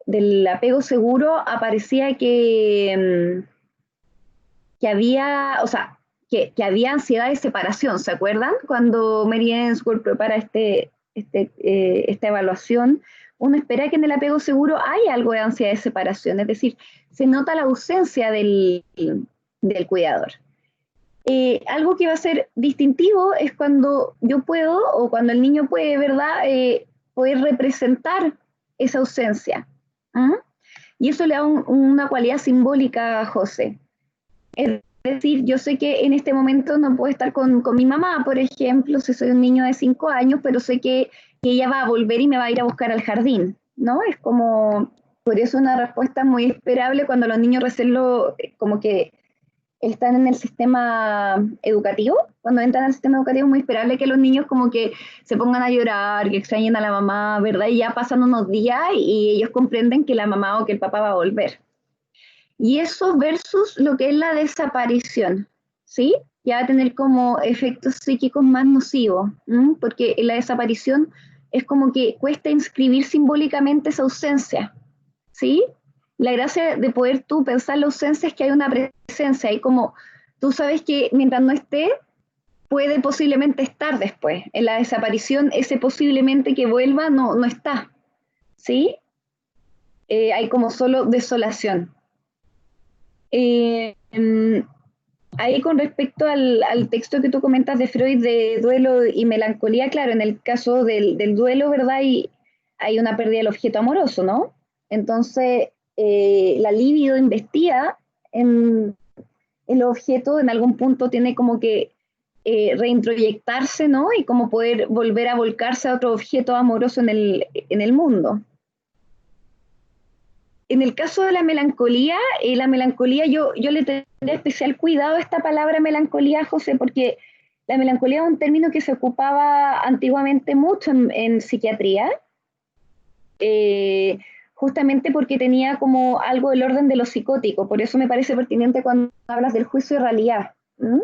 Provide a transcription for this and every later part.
del apego seguro aparecía que había, o sea, que había ansiedad de separación, ¿se acuerdan? Cuando Mary Ainsworth prepara esta evaluación, uno espera que en el apego seguro hay algo de ansiedad de separación, es decir, se nota la ausencia del cuidador. Algo que va a ser distintivo es cuando yo puedo o cuando el niño puede, ¿verdad? Poder representar esa ausencia. ¿Ah? Y eso le da una cualidad simbólica a José. Es decir, yo sé que en este momento no puedo estar con mi mamá, por ejemplo, si soy un niño de 5 años, pero sé que ella va a volver y me va a ir a buscar al jardín, ¿no? Es como, por eso una respuesta muy esperable cuando los niños recién como que están en el sistema educativo, cuando entran al sistema educativo es muy esperable que los niños como que se pongan a llorar, que extrañen a la mamá, ¿verdad? Y ya pasan unos días y ellos comprenden que la mamá o que el papá va a volver. Y eso versus lo que es la desaparición, ¿sí? Ya va a tener como efectos psíquicos más nocivos, ¿m? Porque en la desaparición es como que cuesta inscribir simbólicamente esa ausencia, ¿sí? La gracia de poder tú pensar la ausencia es que hay una presencia, y como tú sabes que mientras no esté, puede posiblemente estar después. En la desaparición, ese posiblemente que vuelva no está, ¿sí? Hay como solo desolación. Eh, Ahí con respecto al texto que tú comentas de Freud de duelo y melancolía, claro, en el caso del duelo, ¿verdad? Hay una pérdida del objeto amoroso, ¿no? Entonces, la libido investiga en el objeto, en algún punto tiene como que reintroyectarse, ¿no? Y como poder volver a volcarse a otro objeto amoroso en el mundo. En el caso de la melancolía yo le tendría especial cuidado a esta palabra melancolía, José, porque la melancolía es un término que se ocupaba antiguamente mucho en psiquiatría, eh, justamente porque tenía como algo del orden de lo psicótico, por eso me parece pertinente cuando hablas del juicio de realidad. ¿Mm?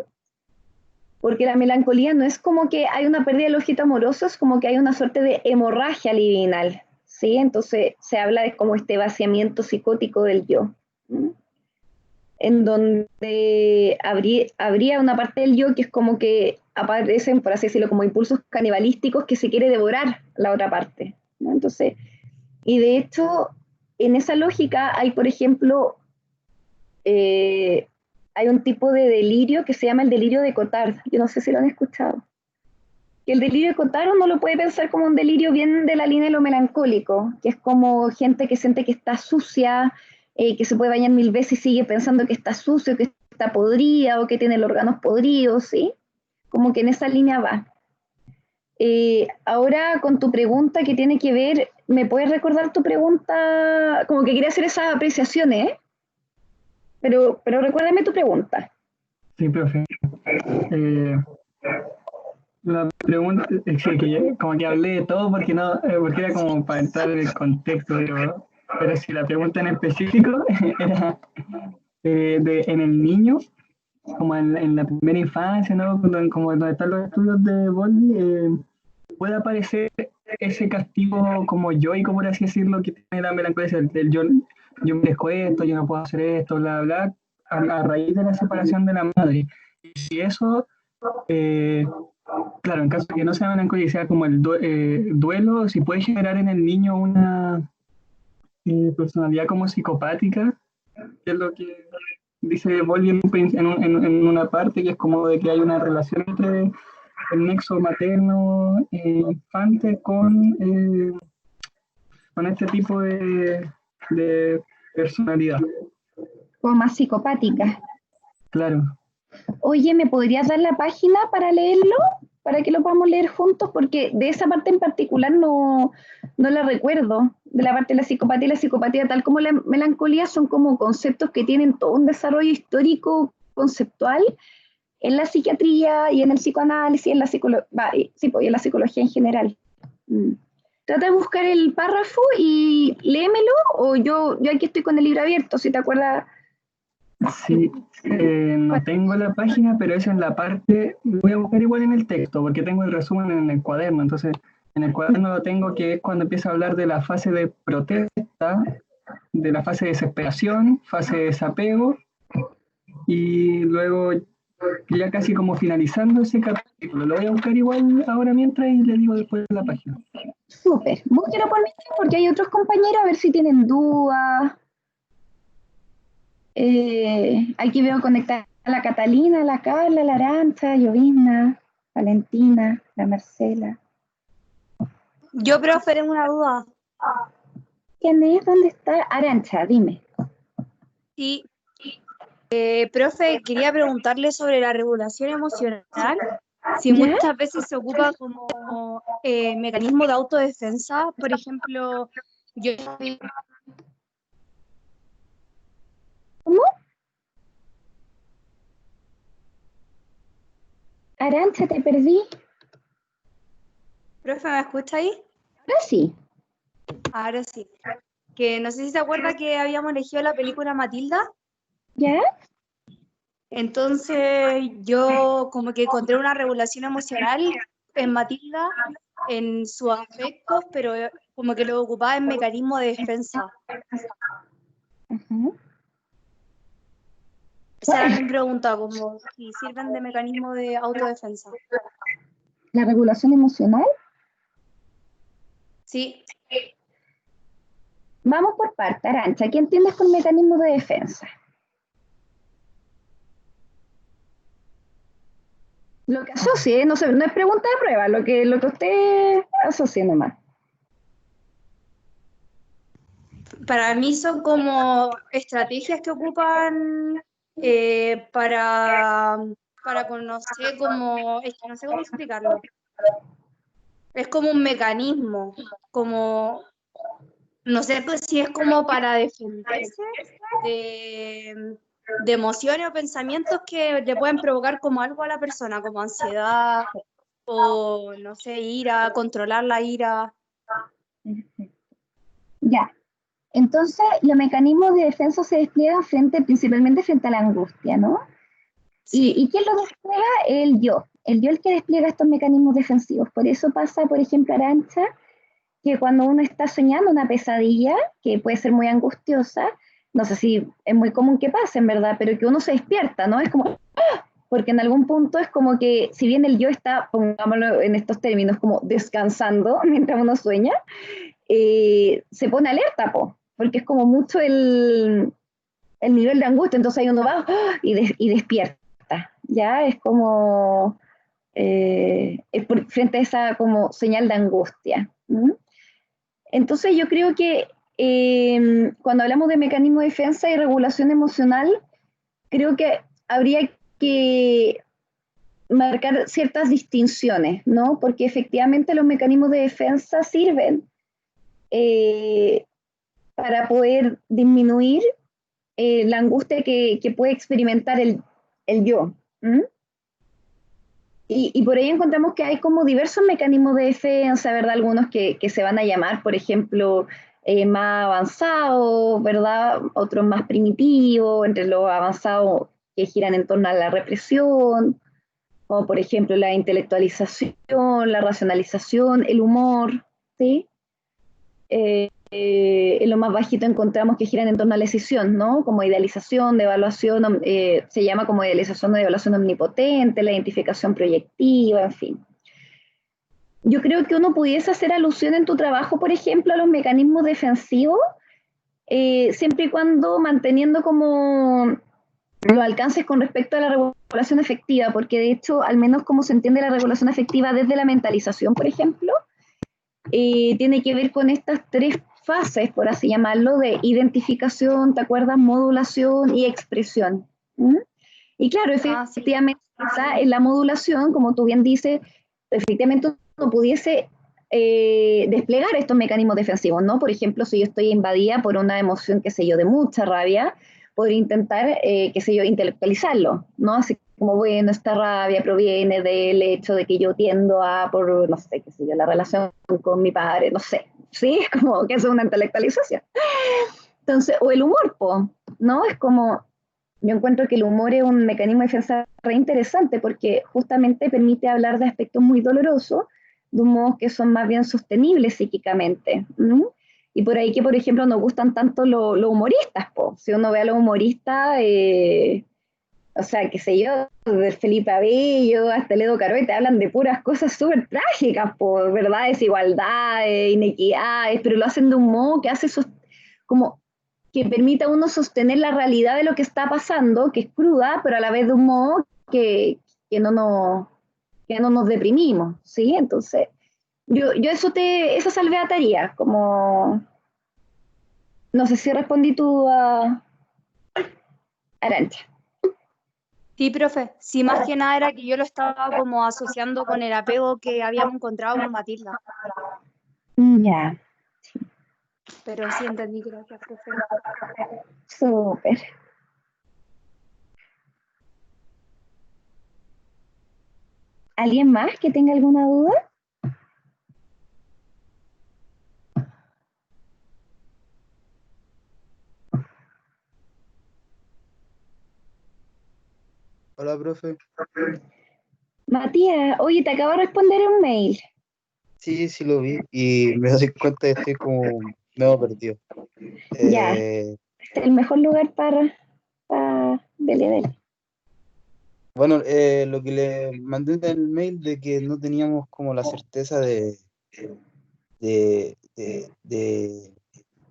Porque la melancolía no es como que hay una pérdida del objeto amoroso, es como que hay una suerte de hemorragia libidinal, ¿sí? Entonces se habla de como este vaciamiento psicótico del yo, ¿sí? En donde habría una parte del yo que es como que aparecen, por así decirlo, como impulsos canibalísticos que se quiere devorar la otra parte, ¿no? Entonces, y de hecho, en esa lógica hay, por ejemplo, eh, hay un tipo de delirio que se llama el delirio de Cotard. Yo no sé si lo han escuchado. Que el delirio de Cotard uno lo puede pensar como un delirio bien de la línea de lo melancólico, que es como gente que siente que está sucia, que se puede bañar 1000 veces y sigue pensando que está sucio, que está podrida o que tiene los órganos podridos, ¿sí? Como que en esa línea va. Ahora con tu pregunta que tiene que ver, ¿me puedes recordar tu pregunta? Como que quería hacer esas apreciaciones, ¿eh? Pero recuérdame tu pregunta. Sí, profe. Eh, la pregunta es que como que hablé de todo porque no, porque era como para entrar en el contexto, pero si la pregunta en específico era en el niño, como en la primera infancia, ¿no? Como donde están los estudios de Bowlby, puede aparecer ese castigo como yo y como por así decirlo, que tiene la melancolía del yo merezco esto, yo no puedo hacer esto, bla, bla, a raíz de la separación de la madre. Y si eso, eh, claro, en caso de que no sea melancolía, sea como el duelo, si puede generar en el niño una personalidad como psicopática, que es lo que dice Bowlby en una parte, que es como de que hay una relación entre el nexo materno infante con este tipo de personalidad. Como más psicopática. Claro, Oye, ¿me podrías dar la página para leerlo? Para que lo podamos leer juntos, porque de esa parte en particular no la recuerdo, de la parte de la psicopatía, tal como la melancolía, son como conceptos que tienen todo un desarrollo histórico conceptual en la psiquiatría y en el psicoanálisis, en la sí, pues, y en la psicología en general. Mm. Trata de buscar el párrafo y léemelo, o yo aquí estoy con el libro abierto, si te acuerdas. sí, no tengo la página, pero es en la parte, voy a buscar igual en el texto, porque tengo el resumen en el cuaderno, entonces en el cuaderno lo tengo que es cuando empieza a hablar de la fase de protesta, de la fase de desesperación, fase de desapego, y luego ya casi como finalizando ese capítulo. Lo voy a buscar igual ahora mientras y le digo después de la página. Súper. Búsquelo por mí porque hay otros compañeros a ver si tienen dudas. Aquí veo conectar a la Catalina, la Carla, la Arancha, Llovizna, Valentina, la Marcela. Yo, profe, tengo una duda. ¿Quién es? ¿Dónde está? Arancha, dime. Sí, profe, quería preguntarle sobre la regulación emocional, si ¿Ya? muchas veces se ocupa como mecanismo de autodefensa. Por ejemplo, yo ¿Cómo? Arancha, te perdí. profe, ¿me escucha ahí? Ahora sí. Ahora sí. Que no sé si se acuerda que habíamos elegido la película Matilda. ¿Ya? Entonces yo como que encontré una regulación emocional en Matilda, en sus afectos, pero como que lo ocupaba en mecanismo de defensa. Ujú. Esa era mi pregunta, como si sirven de mecanismo de autodefensa. ¿La regulación emocional? Sí, Vamos por parte, Arancha. ¿Qué entiendes por mecanismo de defensa? Lo que asocie, no sé, no es pregunta de prueba, lo que usted asocie nomás. para mí son como estrategias que ocupan para conocer como, es que no sé cómo explicarlo. Es como un mecanismo, como, no sé pues, si es como para defenderse de emociones o pensamientos que le pueden provocar como algo a la persona, como ansiedad o, no sé, ira, controlar la ira. Ya. Entonces, los mecanismos de defensa se despliegan principalmente frente a la angustia, ¿no? Sí. ¿Y quién lo despliega? El yo. El yo es el que despliega estos mecanismos defensivos. Por eso pasa, por ejemplo, Arancha, que cuando uno está soñando una pesadilla, que puede ser muy angustiosa, no sé si es muy común que pase, en verdad, pero que uno se despierta, ¿no? Es como, porque en algún punto es como que, si bien el yo está, pongámoslo en estos términos, como descansando mientras uno sueña, se pone alerta, po, porque es como mucho el nivel de angustia, entonces ahí uno va y despierta, ¿ya? Es como frente a esa como señal de angustia. ¿Mm? Entonces yo creo que cuando hablamos de mecanismo de defensa y regulación emocional, creo que habría que marcar ciertas distinciones, ¿no? Porque efectivamente los mecanismos de defensa sirven eh, para poder disminuir la angustia que puede experimentar el yo. ¿Mm? Y por ahí encontramos que hay como diversos mecanismos de defensa, ¿verdad? Algunos que se van a llamar, por ejemplo, más avanzados, ¿verdad? Otros más primitivos, entre los avanzados que giran en torno a la represión, como por ejemplo la intelectualización, la racionalización, el humor, ¿sí? En lo más bajito encontramos que giran en torno a la decisión, ¿no? Como idealización, de evaluación, se llama como idealización de evaluación omnipotente, la identificación proyectiva, en fin. Yo creo que uno pudiese hacer alusión en tu trabajo, por ejemplo, a los mecanismos defensivos, siempre y cuando manteniendo como los alcances con respecto a la regulación efectiva, porque de hecho, al menos como se entiende la regulación efectiva desde la mentalización, por ejemplo, tiene que ver con estas tres fases, por así llamarlo, de identificación, ¿te acuerdas? Modulación y expresión. ¿Mm? Y claro, Sí. efectivamente, en la modulación, como tú bien dices, efectivamente uno pudiese desplegar estos mecanismos defensivos, ¿no? Por ejemplo, si yo estoy invadida por una emoción, qué sé yo, de mucha rabia, podría intentar, qué sé yo, intelectualizarlo, ¿no? Así como, bueno, esta rabia proviene del hecho de que yo tiendo a, por, no sé, qué sé yo, la relación con mi padre, no sé, ¿sí? Es como que es una intelectualización. Entonces, o el humor, ¿no? Es como, yo encuentro que el humor es un mecanismo de defensa re interesante porque justamente permite hablar de aspectos muy dolorosos de un modo que son más bien sostenibles psíquicamente. ¿No? Y por ahí que, por ejemplo, nos gustan tanto los humoristas, po. Si uno ve a los humoristas, o sea, qué sé yo, desde Felipe Abello hasta el Edo Caroe, te hablan de puras cosas súper trágicas, por verdad, desigualdades, inequidades, pero lo hacen de un modo que hace como que permita a uno sostener la realidad de lo que está pasando, que es cruda, pero a la vez de un modo que no nos, que no nos deprimimos, ¿sí? Entonces, yo esa salvataría, como, no sé si respondí tú a Arancha. Sí, profe. Sí, más que nada era que yo lo estaba como asociando con el apego que habíamos encontrado con Matilda. Ya, Pero sí entendí, gracias, profe. súper. ¿Alguien más que tenga alguna duda? Hola, profe. Matías, oye, te acabo de responder un mail. Sí, sí lo vi y me doy cuenta que estoy como medio perdido. Ya, Eh, este es el mejor lugar para dele, dele. bueno, lo que le mandé en el mail de que no teníamos como la certeza de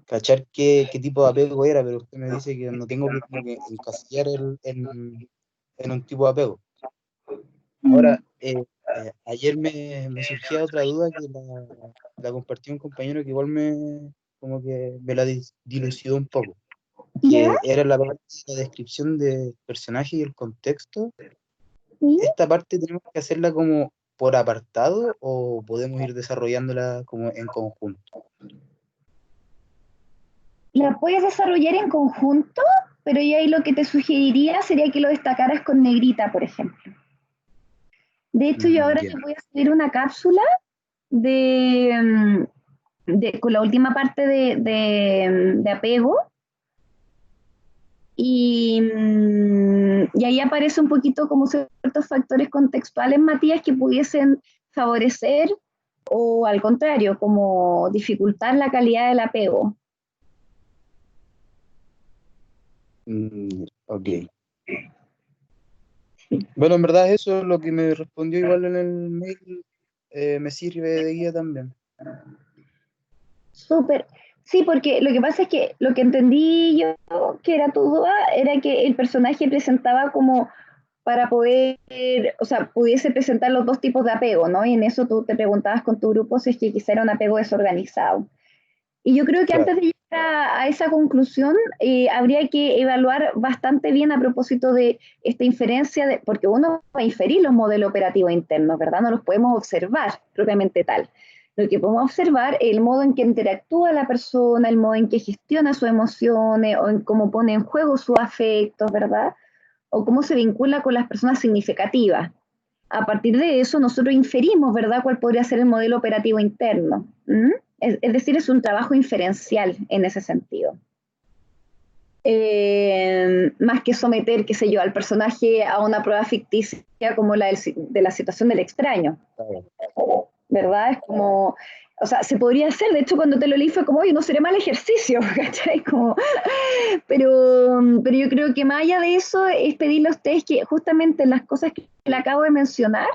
cachar qué tipo de apego era, pero usted me dice que no tengo que como que encasillar en un tipo de apego. Mm. Ahora, ayer me surgía otra duda que la compartió un compañero que igual como que me la dilucidó un poco, ¿Ya? que era la parte de la descripción del personaje y el contexto. ¿Sí? ¿Esta parte tenemos que hacerla como por apartado o podemos ir desarrollándola como en conjunto? La puedes desarrollar en conjunto, pero yo ahí lo que te sugeriría sería que lo destacaras con negrita, por ejemplo. De hecho, yo ahora Ya. te voy a subir una cápsula de, con la última parte de apego y ahí aparece un poquito como ciertos factores contextuales, Matías, que pudiesen favorecer o al contrario, como dificultar la calidad del apego. Ok. Bueno, en verdad eso es lo que me respondió igual en el mail, me sirve de guía también. Súper. Sí, porque lo que pasa es que lo que entendí yo que era tu duda era que el personaje presentaba como para poder, o sea, pudiese presentar los dos tipos de apego, ¿no? Y en eso tú te preguntabas con tu grupo si es que quizá era un apego desorganizado. Y yo creo que Claro. antes de llegar a esa conclusión, habría que evaluar bastante bien a propósito de esta inferencia, porque uno va a inferir los modelos operativos internos, ¿verdad? No los podemos observar propiamente tal. Lo que podemos observar es el modo en que interactúa la persona, el modo en que gestiona sus emociones o en cómo pone en juego sus afectos, ¿verdad? O cómo se vincula con las personas significativas. A partir de eso, nosotros inferimos, ¿verdad?, cuál podría ser el modelo operativo interno. ¿Mm? Es decir, es un trabajo inferencial en ese sentido. Más que someter, qué sé yo, al personaje a una prueba ficticia como la de la situación del extraño. Claro. ¿Verdad? Es como, o sea, se podría hacer, de hecho cuando te lo leí fue como, oye, no sería mal ejercicio, ¿cachai? Como, pero yo creo que más allá de eso es pedirle a ustedes que justamente las cosas que le acabo de mencionar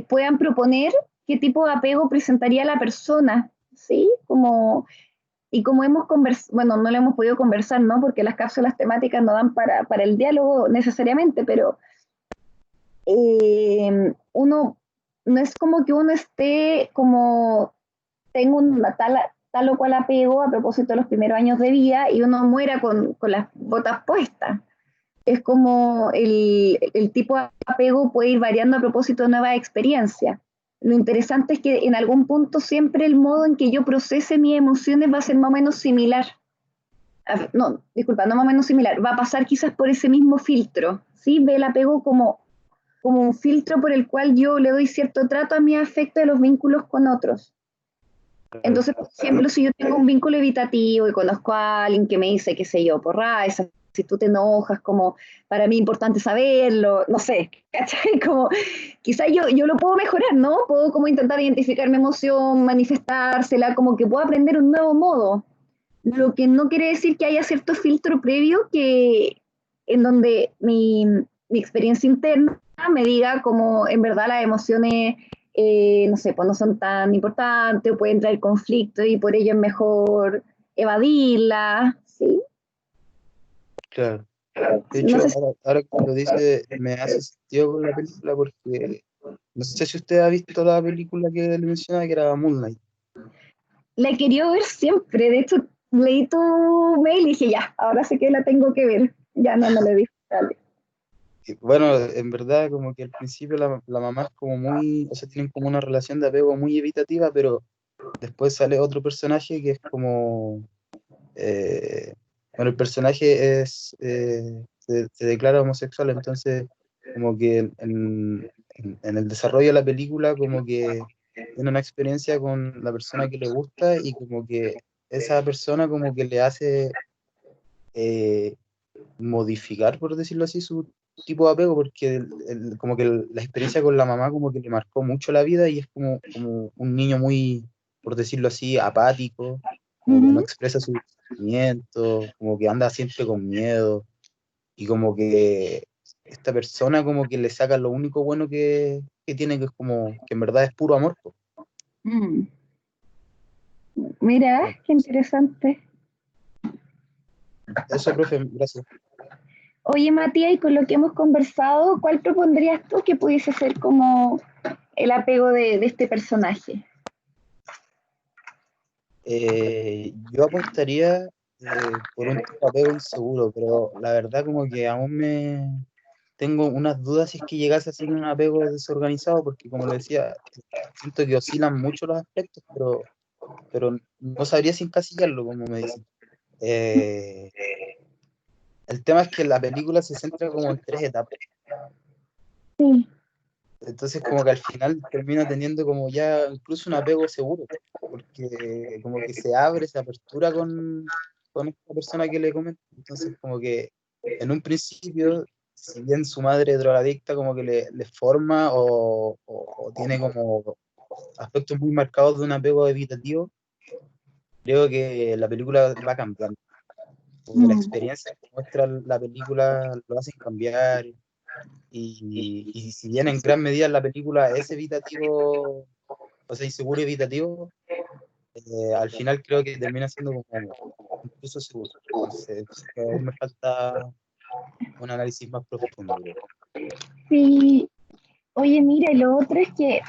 puedan proponer qué tipo de apego presentaría la persona, ¿sí? Como, y como hemos conversado, bueno, no lo hemos podido conversar, ¿no? Porque las cápsulas temáticas no dan para el diálogo necesariamente, pero uno, no es como que uno esté como, tengo una tal o cual apego a propósito de los primeros años de vida y uno muera con las botas puestas. Es como el tipo de apego puede ir variando a propósito de nuevas experiencias. Lo interesante es que en algún punto siempre el modo en que yo procese mis emociones va a ser más o menos similar. No, disculpa, no más o menos similar. Va a pasar quizás por ese mismo filtro. ¿Sí? Ve el apego como un filtro por el cual yo le doy cierto trato a mi afecto de los vínculos con otros. Claro. Entonces, por ejemplo, si yo tengo un vínculo evitativo y conozco a alguien que me dice, qué sé yo, porra, esa si tú te enojas, como para mí es importante saberlo, no sé, ¿cachai? Como quizás yo lo puedo mejorar, ¿no? Puedo como intentar identificar mi emoción, manifestársela, como que puedo aprender un nuevo modo. Lo que no quiere decir que haya cierto filtro previo que en donde mi experiencia interna me diga como en verdad las emociones, no sé, pues no son tan importantes o pueden traer conflicto y por ello es mejor evadirlas, ¿sí? Claro. De No hecho, sé si ahora que lo dice, me hace sentido con la película porque no sé si usted ha visto la película que le mencionaba, que era Moonlight. la he querido ver siempre, de hecho leí tu mail y dije, ya, ahora sé que la tengo que ver, ya no la he visto, dale. Y bueno, en verdad, como que al principio la mamá es como muy, o sea, tienen como una relación de apego muy evitativa, pero después sale otro personaje que es como, eh, bueno, el personaje se declara homosexual, entonces como que en el desarrollo de la película como que tiene una experiencia con la persona que le gusta y como que esa persona como que le hace eh, modificar, por decirlo así, su tipo de apego, porque como que la experiencia con la mamá como que le marcó mucho la vida y es como un niño muy, por decirlo así, apático, como que no Ujú. expresa sus sentimientos, como que anda siempre con miedo y como que esta persona como que le saca lo único bueno que tiene, que es como que en verdad es puro amor, po. Mm. Mira, qué interesante. Eso, profe, gracias. Oye, Matías, y con lo que hemos conversado, ¿cuál propondrías tú que pudiese ser como el apego de este personaje? Yo apostaría por un tipo de apego inseguro, pero la verdad como que aún me tengo unas dudas si es que llegase a ser un apego desorganizado, porque como le decía, siento que oscilan mucho los aspectos, pero no sabría si encasillarlo, como me dicen. Eh, el tema es que la película se centra como en tres etapas, Sí. entonces como que al final termina teniendo como ya incluso un apego seguro, porque como que se abre, se apertura con esta persona que le comento, entonces como que en un principio, si bien su madre es drogadicta, como que le forma o tiene como aspectos muy marcados de un apego evitativo, creo que la película va cambiando. Como la Mm. experiencia que muestra la película lo hacen cambiar. Y si bien en gran medida la película es evitativo, o sea, inseguro evitativo, al final creo que termina siendo como incluso seguro. Entonces, aún me falta un análisis más profundo, creo. Sí. Oye, mira, y lo otro es que,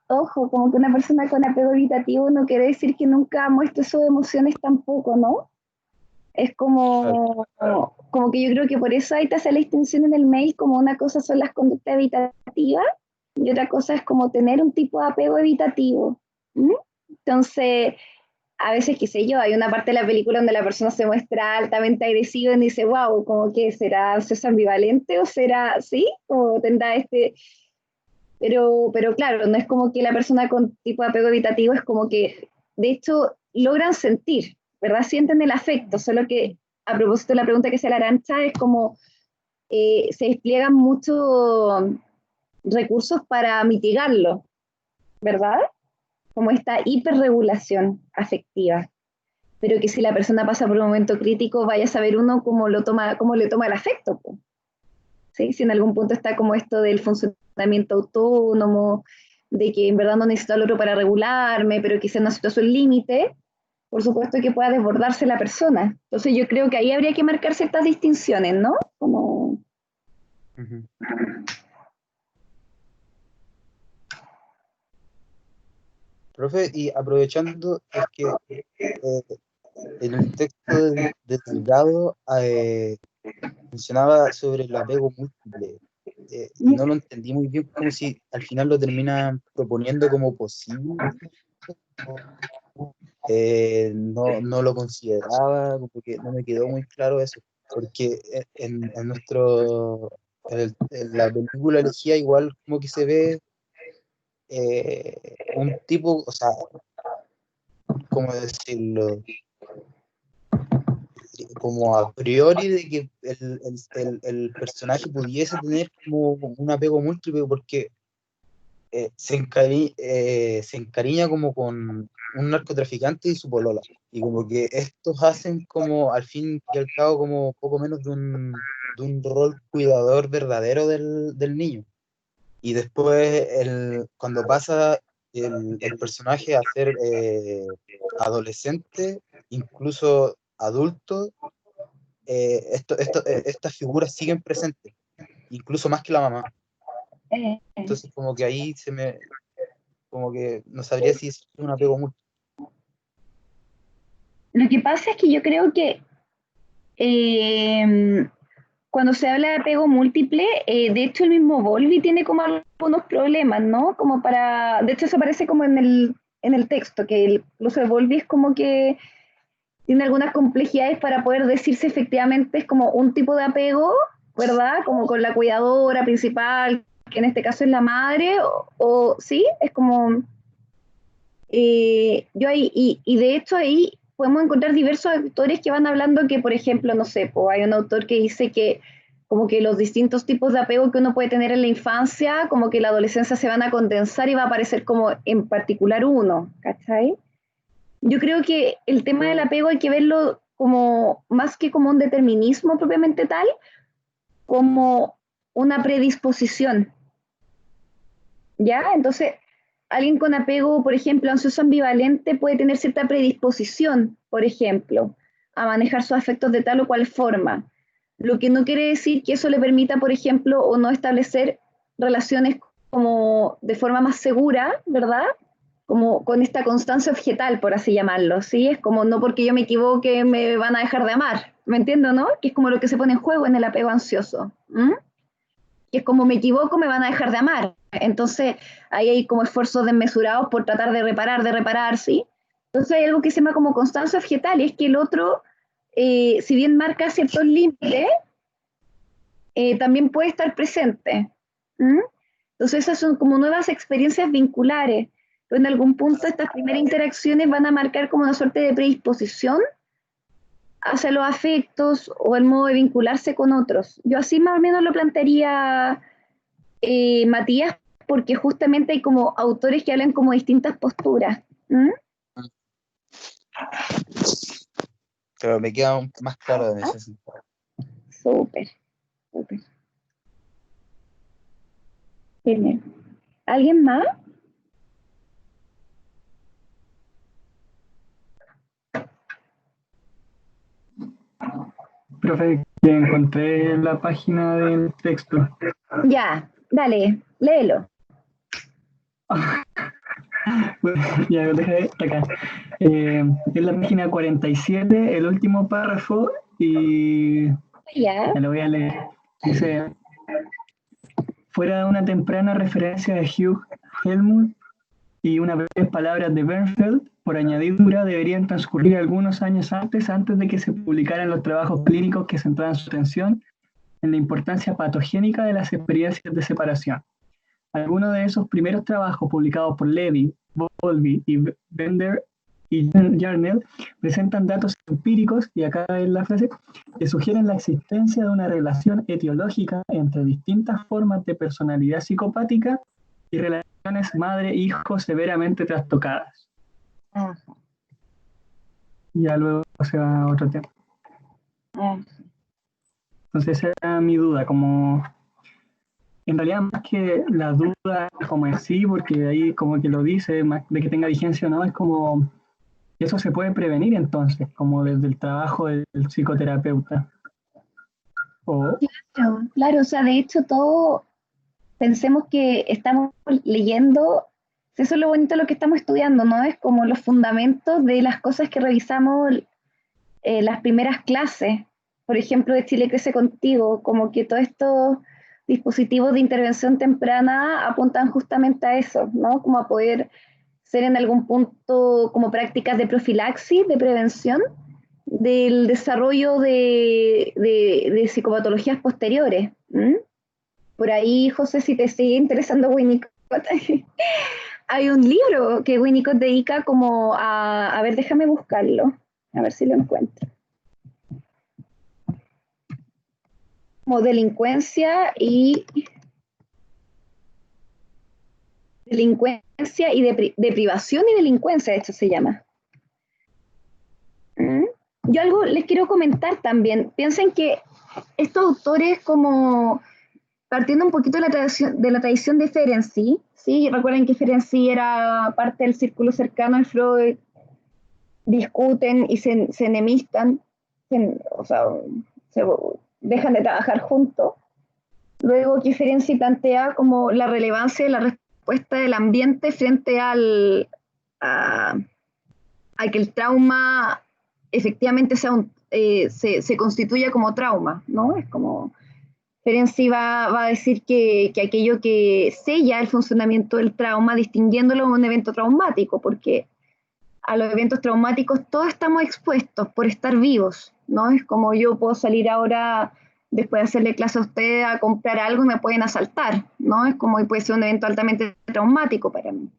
ojo, como que una persona con apego evitativo no quiere decir que nunca muestre sus emociones tampoco, ¿no? Es Claro. como que yo creo que por eso ahí te hace la distinción en el mail, como una cosa son las conductas evitativas y otra cosa es como tener un tipo de apego evitativo. ¿Mm? Entonces, a veces, qué sé yo, hay una parte de la película donde la persona se muestra altamente agresiva y dice, wow, como que será ansioso ambivalente o será, sí, o tendrá este, pero claro, no es como que la persona con tipo de apego evitativo es como que, de hecho, logran sentir, ¿verdad? Sienten el afecto, solo que a propósito de la pregunta que se la Arancha, es como se despliegan muchos recursos para mitigarlo, ¿verdad? Como esta hiperregulación afectiva. Pero que si la persona pasa por un momento crítico, vaya a saber uno cómo lo toma, cómo le toma el afecto, po, ¿sí? Si en algún punto está como esto del funcionamiento autónomo, de que en verdad no necesito al otro para regularme, pero quizá en una situación límite, por supuesto que pueda desbordarse la persona. Entonces yo creo que ahí habría que marcar ciertas distinciones, ¿no? Como... Ujú. Profe, y aprovechando, es que eh, en el texto de Delgado mencionaba sobre el apego múltiple. Y no lo entendí muy bien, como si al final lo terminan proponiendo como posible. No lo consideraba, como que no me quedó muy claro eso, porque en en la película elegía igual como que se ve un tipo, o sea, ¿cómo decirlo? Como a priori de que el personaje pudiese tener como un apego múltiple porque se encariña como con un narcotraficante y su polola. Y como que estos hacen como, al fin y al cabo, como poco menos de un rol cuidador verdadero del niño. Y después, cuando pasa el personaje a ser adolescente, incluso adulto, estas figuras siguen presentes, incluso más que la mamá. Eh, Entonces, como que ahí como que no sabría si es un apego muy... lo que pasa es que yo creo que eh, cuando se habla de apego múltiple, de hecho el mismo Bowlby tiene como algunos problemas, ¿no? Como para, de hecho eso aparece como en el texto, que incluso el Bowlby es como que tiene algunas complejidades para poder decirse efectivamente es como un tipo de apego, ¿verdad? Como con la cuidadora principal, que en este caso es la madre, o sí, es como yo ahí, y de hecho ahí podemos encontrar diversos autores que van hablando que, por ejemplo, no sé, pues hay un autor que dice que como que los distintos tipos de apego que uno puede tener en la infancia, como que la adolescencia se van a condensar y va a aparecer como en particular uno, ¿cachai? Yo creo que el tema del apego hay que verlo como, más que como un determinismo propiamente tal, como una predisposición, ¿ya? Entonces, alguien con apego, por ejemplo, ansioso ambivalente puede tener cierta predisposición, por ejemplo, a manejar sus afectos de tal o cual forma. Lo que no quiere decir que eso le permita, por ejemplo, o no establecer relaciones como de forma más segura, ¿verdad? Como con esta constancia objetal, por así llamarlo, ¿sí? Es como no porque yo me equivoque me van a dejar de amar, ¿me entiendo, no? Que es como lo que se pone en juego en el apego ansioso. ¿Mm? Que es como me equivoco, me van a dejar de amar. Entonces, ahí hay como esfuerzos desmesurados por tratar de reparar, ¿sí? Entonces hay algo que se llama como constancia objetal, y es que el otro, si bien marca ciertos límites, también puede estar presente. ¿Mm? Entonces esas son como nuevas experiencias vinculares. Pero en algún punto estas primeras interacciones van a marcar como una suerte de predisposición hacia los afectos o el modo de vincularse con otros. Yo así más o menos lo plantearía, Matías, porque justamente hay como autores que hablan como distintas posturas. ¿Mm? Pero me queda más claro en ese sentido. Súper, súper. Genial. ¿Alguien más? Profe, que encontré la página del texto. Ya, dale, léelo. Bueno, ya lo dejé acá. Es la página 47, el último párrafo, y Ya, ya lo voy a leer. Dice, fuera de una temprana referencia de Hugh Helmut y una vez palabras de Bernfeld, por añadidura deberían transcurrir algunos años antes de que se publicaran los trabajos clínicos que centraban su atención en la importancia patogénica de las experiencias de separación. Algunos de esos primeros trabajos publicados por Levy, Bowlby y Bender y Yarnell presentan datos empíricos, y acá es la frase, que sugieren la existencia de una relación etiológica entre distintas formas de personalidad psicopática y relaciones madre-hijo severamente trastocadas. ah, Ya luego se va a otro tema. ah, Entonces esa era mi duda, como en realidad más que la duda como en sí, porque ahí como que lo dice, más de que tenga vigencia o no, es como que eso se puede prevenir entonces, como desde el trabajo del psicoterapeuta. O, claro, claro, o sea, de hecho todo, pensemos que estamos leyendo, eso es lo bonito de lo que estamos estudiando, ¿no? Es como los fundamentos de las cosas que revisamos, las primeras clases, por ejemplo, de Chile Crece Contigo, como que todos estos dispositivos de intervención temprana apuntan justamente a eso, ¿no? Como a poder ser en algún punto como prácticas de profilaxis, de prevención, del desarrollo de psicopatologías posteriores. ¿Mm? Por ahí, José, si te sigue interesando Winnicott, hay un libro que Winnicott dedica como a ver, déjame buscarlo, a ver si lo encuentro. como delincuencia y deprivación y delincuencia, esto se llama. ¿Mm? Yo algo les quiero comentar también. Piensen que estos autores, como partiendo un poquito de la tradición de Ferenczi, ¿sí? Recuerden que Ferenczi era parte del círculo cercano de Freud, discuten y se enemistan, o sea, se dejan de trabajar juntos. Luego que Ferenczi plantea como la relevancia de la respuesta del ambiente frente a que el trauma efectivamente se constituya como trauma, ¿no? Es como Ferenczi va a decir que aquello que sella el funcionamiento del trauma, distinguiéndolo de un evento traumático, porque a los eventos traumáticos todos estamos expuestos por estar vivos, ¿no? Es como yo puedo salir ahora, después de hacerle clase a ustedes, a comprar algo y me pueden asaltar, ¿no? Es como puede ser un evento altamente traumático para mí.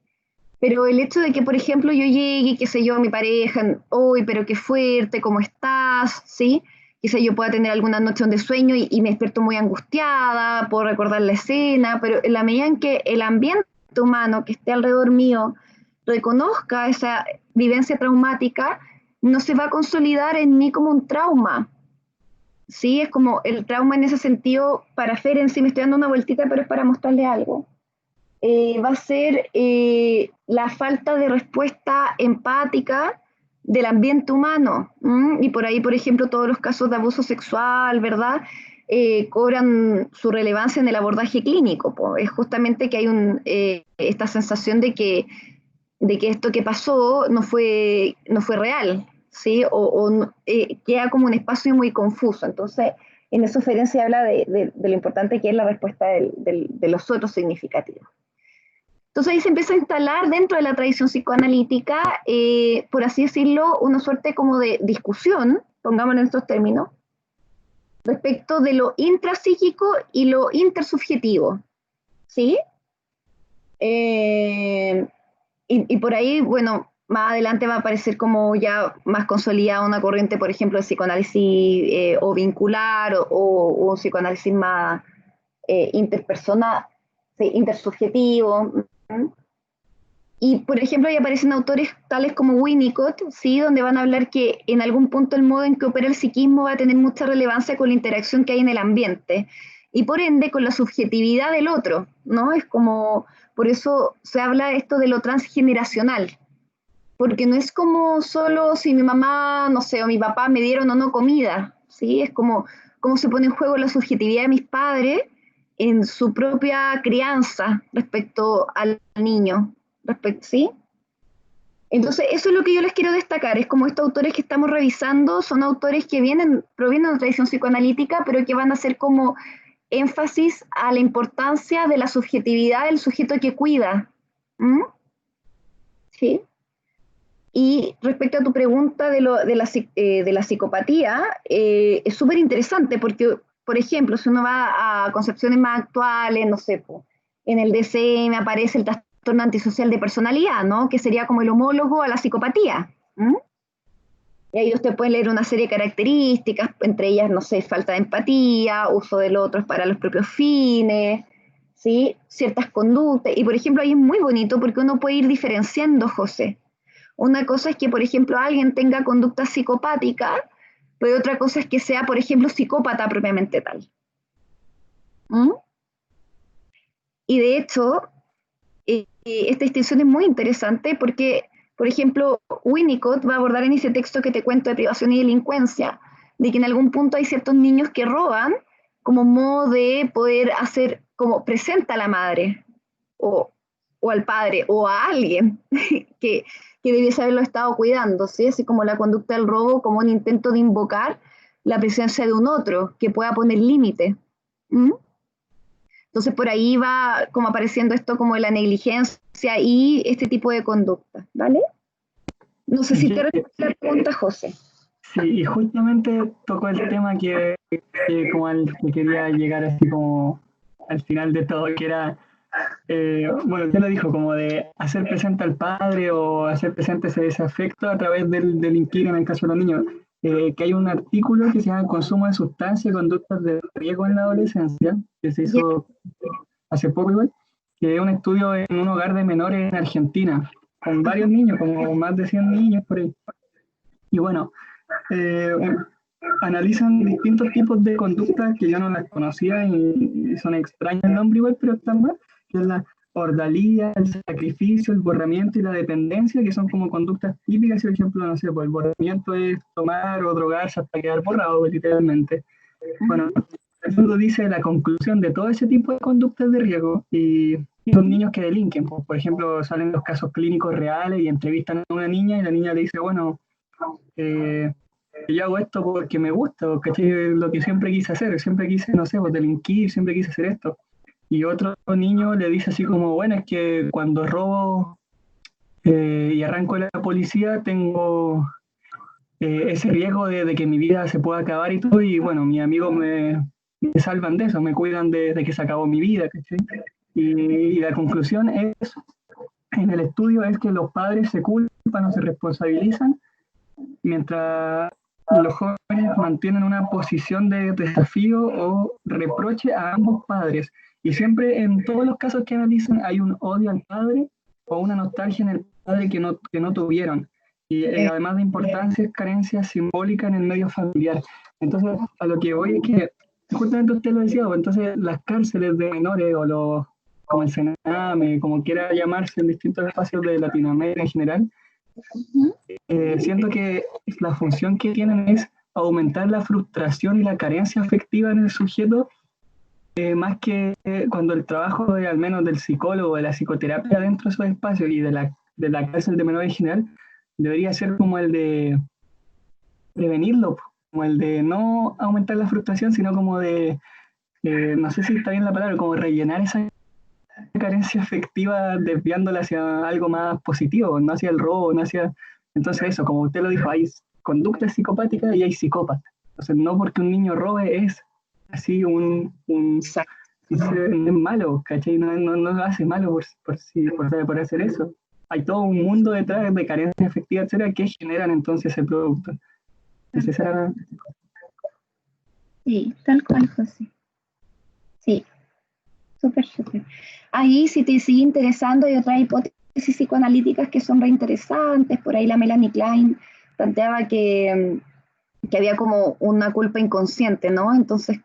Pero el hecho de que, por ejemplo, yo llegue, qué sé yo, a mi pareja, uy, pero qué fuerte, ¿cómo estás? ¿Sí? Quizá yo pueda tener alguna noche de sueño y me despierto muy angustiada, puedo recordar la escena, pero en la medida en que el ambiente humano que esté alrededor mío reconozca esa vivencia traumática, no se va a consolidar en mí como un trauma. Sí, es como el trauma en ese sentido, para Ferenczi, me estoy dando una vueltita, pero es para mostrarle algo. Va a ser la falta de respuesta empática del ambiente humano. Y por ahí, por ejemplo, todos los casos de abuso sexual, ¿verdad? Cobran su relevancia en el abordaje clínico. Es justamente que hay esta sensación de que esto que pasó no fue real, ¿sí? Queda como un espacio muy confuso. Entonces, en eso Ferenczi habla de lo importante que es la respuesta de los otros significativos. Entonces ahí se empieza a instalar dentro de la tradición psicoanalítica, por así decirlo, una suerte como de discusión, pongámoslo en estos términos, respecto de lo intrapsíquico y lo intersubjetivo, ¿sí? Y por ahí, bueno, más adelante va a aparecer como ya más consolidada una corriente, por ejemplo, de psicoanálisis o vincular o un psicoanálisis más interpersonal, sí, intersubjetivo. Y, por ejemplo, ahí aparecen autores tales como Winnicott, ¿sí? Donde van a hablar que en algún punto el modo en que opera el psiquismo va a tener mucha relevancia con la interacción que hay en el ambiente y por ende con la subjetividad del otro, ¿no? Es como, por eso se habla esto de lo transgeneracional, porque no es como solo si mi mamá, no sé, o mi papá me dieron o no comida, ¿sí? Es como cómo se pone en juego la subjetividad de mis padres en su propia crianza respecto al niño, ¿sí? Entonces, eso es lo que yo les quiero destacar, es como estos autores que estamos revisando son autores que provienen de una tradición psicoanalítica, pero que van a hacer como énfasis a la importancia de la subjetividad del sujeto que cuida. ¿Mm? ¿Sí? Y respecto a tu pregunta de la psicopatía, es súper interesante porque, por ejemplo, si uno va a concepciones más actuales, no sé, en el DSM aparece el trastorno antisocial de personalidad, ¿no? Que sería como el homólogo a la psicopatía. ¿Mm? Y ahí usted puede leer una serie de características, entre ellas, no sé, falta de empatía, uso del otro para los propios fines, ¿sí? Ciertas conductas. Y, por ejemplo, ahí es muy bonito porque uno puede ir diferenciando, José. Una cosa es que, por ejemplo, alguien tenga conducta psicopática, pero otra cosa es que sea, por ejemplo, psicópata propiamente tal. ¿Mm? Y de hecho, esta distinción es muy interesante porque, por ejemplo, Winnicott va a abordar en ese texto que te cuento de privación y delincuencia, de que en algún punto hay ciertos niños que roban como modo de poder hacer como presenta a la madre o al padre o a alguien que debiese haberlo estado cuidando, ¿sí? Así como la conducta del robo como un intento de invocar la presencia de un otro que pueda poner límite. ¿Mm? Entonces por ahí va como apareciendo esto como de la negligencia y este tipo de conducta, ¿vale? No sé si te responde la pregunta, José. Sí, y justamente tocó el tema como al que quería llegar así como al final de todo, que era, bueno, usted lo dijo, como de hacer presente al padre o hacer presente ese afecto a través del delinquir en el caso de los niños. que hay un artículo que se llama Consumo de sustancias y conductas de riesgo en la adolescencia, que se Ya. hizo hace poco igual, que es un estudio en un hogar de menores en Argentina, con varios niños, como más de 100 niños por ahí. Y bueno, eh, analizan distintos tipos de conductas que yo no las conocía y son extrañas el nombre igual, pero están mal, que es la ordalía, el sacrificio, el borramiento y la dependencia, que son como conductas típicas. Por ejemplo, no sé, pues el borramiento es tomar o drogarse hasta quedar borrado, literalmente. Bueno, el fondo dice la conclusión de todo ese tipo de conductas de riesgo y los niños que delinquen. Pues, por ejemplo, salen los casos clínicos reales y entrevistan a una niña y la niña le dice, bueno, eh, yo hago esto porque me gusta, porque es lo que siempre quise hacer, siempre quise, no sé, pues, delinquir, siempre quise hacer esto. Y otro niño le dice así como, bueno, es que cuando robo y arranco de la policía tengo ese riesgo de que mi vida se pueda acabar y todo, y bueno, mis amigos me salvan de eso, me cuidan de que se acabó mi vida, ¿cachai? Y la conclusión es, en el estudio, es que los padres se culpan o se responsabilizan mientras los jóvenes mantienen una posición de desafío o reproche a ambos padres. Y siempre en todos los casos que analizan hay un odio al padre o una nostalgia en el padre que no tuvieron. Y además de importancia, es carencia simbólica en el medio familiar. Entonces, a lo que voy es que, justamente usted lo decía, pues, entonces las cárceles de menores o los, como el Sename, como quiera llamarse en distintos espacios de Latinoamérica en general, siento que la función que tienen es aumentar la frustración y la carencia afectiva en el sujeto, más que cuando el trabajo al menos del psicólogo, de la psicoterapia dentro de esos espacios y de la cárcel de menores en general, debería ser como el de prevenirlo, como el de no aumentar la frustración, sino como de, no sé si está bien la palabra, como rellenar esa carencia afectiva desviándola hacia algo más positivo, no hacia el robo, no hacia... Entonces eso, como usted lo dijo, hay conductas psicopáticas y hay psicópatas. Entonces no porque un niño robe es así Exacto. es malo, ¿cachai? No lo hace malo por hacer eso. Hay todo un mundo detrás de carencia afectiva, etcétera, que generan entonces ese producto. Entonces, Sí, tal cual, José. Sí, súper, súper. Ahí, si te sigue interesando, hay otras hipótesis psicoanalíticas que son reinteresantes. Por ahí la Melanie Klein planteaba que había como una culpa inconsciente, ¿no? Entonces,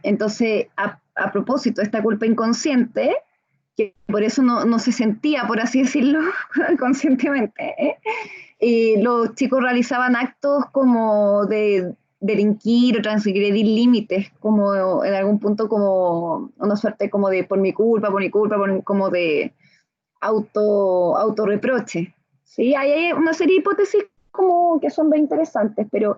entonces, a propósito de esta culpa inconsciente, que por eso no se sentía, por así decirlo, conscientemente, ¿eh? Y los chicos realizaban actos como de delinquir o transgredir límites, como en algún punto como una suerte como de por mi culpa, como de autorreproche. ¿Sí? Hay una serie de hipótesis como que son muy interesantes, pero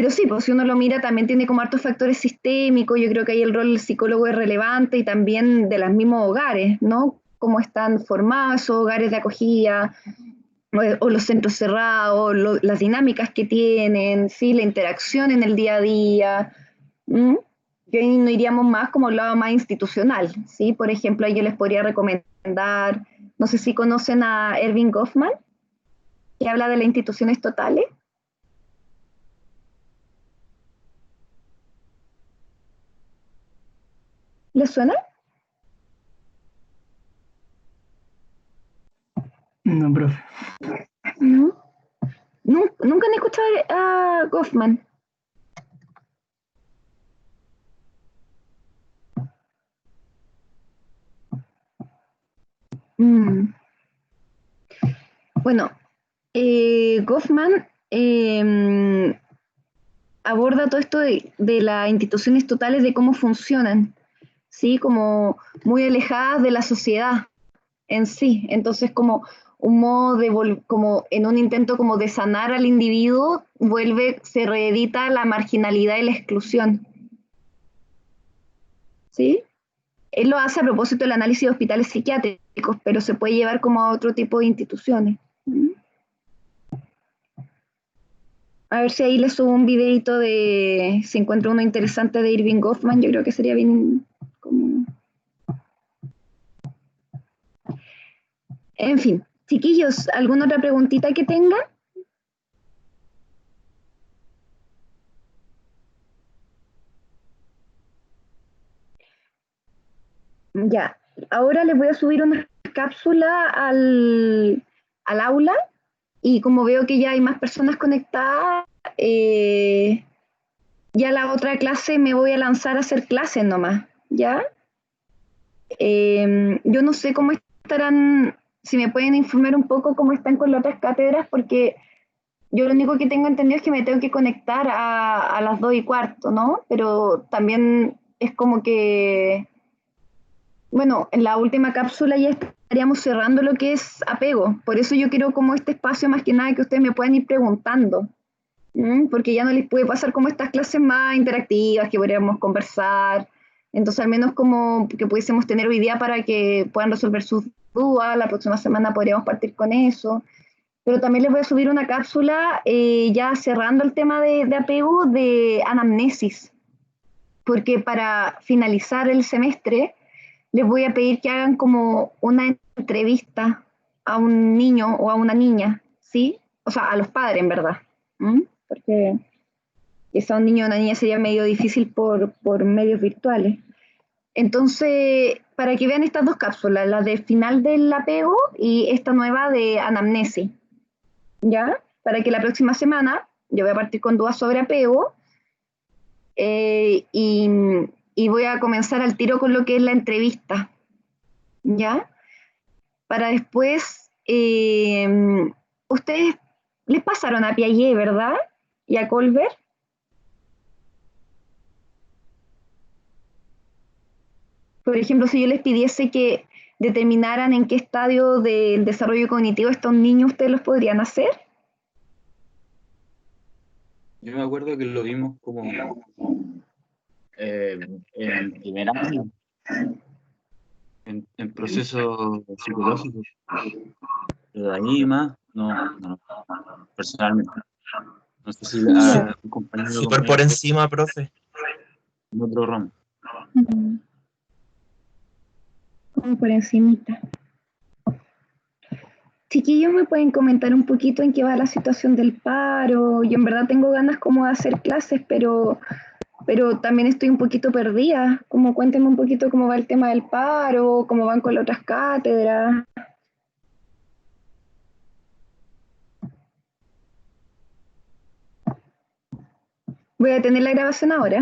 sí, pues si uno lo mira también tiene como hartos factores sistémicos, yo creo que ahí el rol del psicólogo es relevante y también de los mismos hogares, ¿no? Cómo están formados esos hogares de acogida, o los centros cerrados, las dinámicas que tienen, ¿sí? La interacción en el día a día. ¿Mm? Yo ahí no iríamos más como el lado más institucional, ¿sí? Por ejemplo, yo les podría recomendar, no sé si conocen a Erving Goffman, que habla de las instituciones totales. ¿Les suena? no, profe. ¿No? Nunca han escuchado a Goffman. Mm. Bueno, Goffman aborda todo esto de las instituciones totales, de cómo funcionan, ¿sí? Como muy alejadas de la sociedad en sí. Entonces, como un modo como en un intento como de sanar al individuo, se reedita la marginalidad y la exclusión, ¿sí? Él lo hace a propósito del análisis de hospitales psiquiátricos, pero se puede llevar como a otro tipo de instituciones. A ver si ahí le subo un videito de si encuentro uno interesante de Irving Goffman, yo creo que sería bien como... En fin, chiquillos, ¿alguna otra preguntita que tengan? Ya, ahora les voy a subir una cápsula al aula y como veo que ya hay más personas conectadas, ya la otra clase me voy a lanzar a hacer clases nomás, ¿ya? Yo no sé cómo estarán, si me pueden informar un poco cómo están con las otras cátedras, porque yo lo único que tengo entendido es que me tengo que conectar a las 2:15, ¿no? Pero también es como que, bueno, en la última cápsula ya estaríamos cerrando lo que es apego. Por eso yo quiero como este espacio más que nada que ustedes me puedan ir preguntando. Porque ya no les puede pasar como estas clases más interactivas que podríamos conversar. Entonces, al menos como que pudiésemos tener hoy día para que puedan resolver sus dudas, la próxima semana podríamos partir con eso. Pero también les voy a subir una cápsula ya cerrando el tema de apego de anamnesis, porque para finalizar el semestre les voy a pedir que hagan como una entrevista a un niño o a una niña, ¿sí? O sea, a los padres en verdad. Porque que sea un niño o una niña sería medio difícil por medios virtuales. Entonces, para que vean estas dos cápsulas, la de final del apego y esta nueva de anamnesis, ¿ya? Para que la próxima semana yo voy a partir con dudas sobre apego eh, y, y voy a comenzar al tiro con lo que es la entrevista, ¿ya? Para después, ustedes les pasaron a Piaget, ¿verdad? Y a Colbert. Por ejemplo, si yo les pidiese que determinaran en qué estadio del desarrollo cognitivo está un niño, ¿ustedes los podrían hacer? Yo me acuerdo que lo vimos como en primer año, en procesos psicológicos, pero de ahí más, no, personalmente. No sé si Ya. a un compañero o Súper por compañera encima, profe. en otro ramo. Como por encimita. Chiquillos, ¿me pueden comentar un poquito en qué va la situación del paro? Yo en verdad tengo ganas como de hacer clases, pero también estoy un poquito perdida. Como cuéntenme un poquito cómo va el tema del paro, cómo van con las otras cátedras. Voy a tener la grabación ahora.